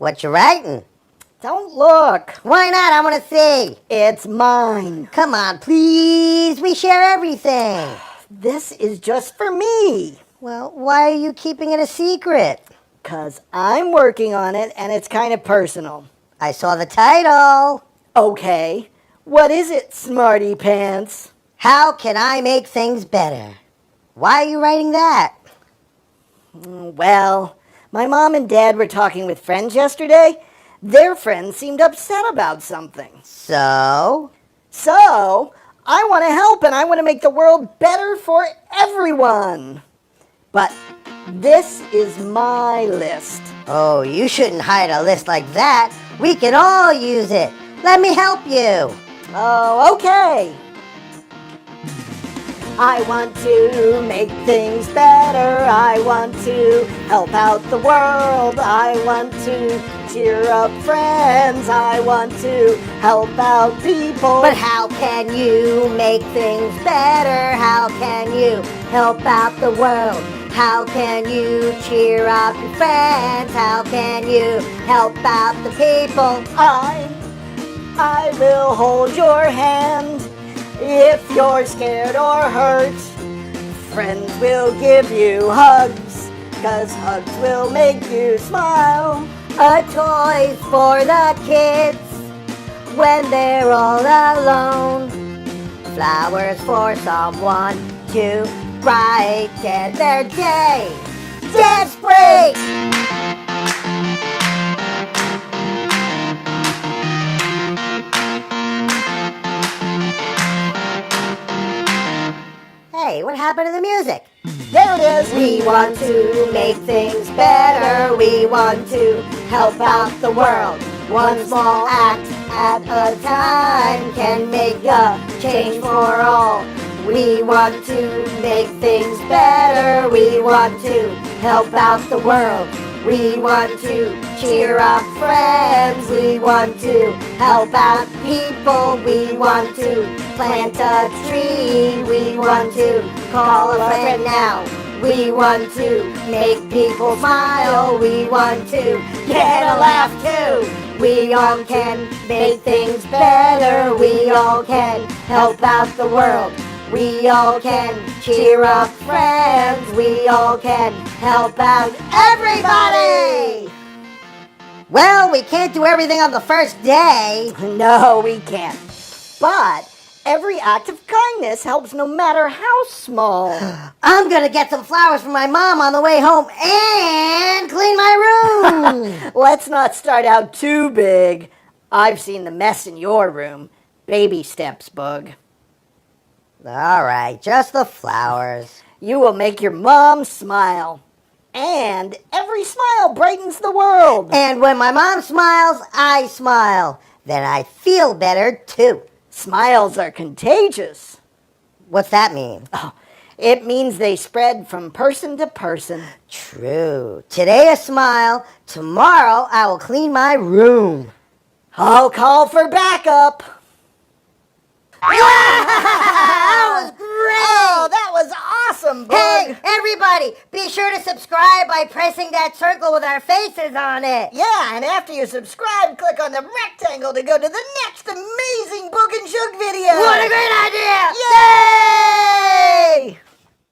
What you writing? Don't look. Why not? I want to see. It's mine. Come on, please. We share everything. This is just for me. Well, why are you keeping it a secret? 'Cause I'm working on it and it's kind of personal. I saw the title. Okay. What is it, Smarty Pants? How can I make things better? Why are you writing that? Well, my mom and dad were talking with friends yesterday. Their friends seemed upset about something. So, I want to help and I want to make the world better for everyone. But this is my list. oh, you shouldn't hide a list like that. We can all use it. Let me help you. Oh, okay. I want to make things better. I want to help out the world. I want to cheer up friends. I want to help out people. But how can you make things better? How can you help out the world? How can you cheer up your friends? How can you help out the people? I will hold your hand if you're scared or hurt. Friends will give you hugs, 'cause hugs will make you smile. A toys for the kids when they're all alone. Flowers for someone to brighten their day. Dance break! Hey, what happened to the music? There it is. We want to make things better. We want to help out the world. One small act at a time can make a change for all. We want to make things better. We want to help out the world. We want to cheer up friends. We want to help out people. We want to plant a tree. We want to call a friend now. We want to make people smile. We want to get a laugh too. We all can make things better. We all can help out the world. We all can cheer up friends. We all can help out everybody. Well, we can't do everything on the first day. No, we can't. But every act of kindness helps no matter how small. I'm gonna get some flowers for my mom on the way home and clean my room. Let's not start out too big. I've seen the mess in your room. Baby steps, Boog. All right, just the flowers. You will make your mom smile. And every smile brightens the world. And when my mom smiles, I smile. Then I feel better too. Smiles are contagious. What's that mean? Oh, it means they spread from person to person. True. Today a smile. Tomorrow I will clean my room. I'll call for backup. That was great! Oh, that was awesome, Boog. Hey, everybody, be sure to subscribe by pressing that circle with our faces on it. Yeah, and after you subscribe, click on the rectangle to go to the next amazing Boog and Shoog video. What a great idea! Yay!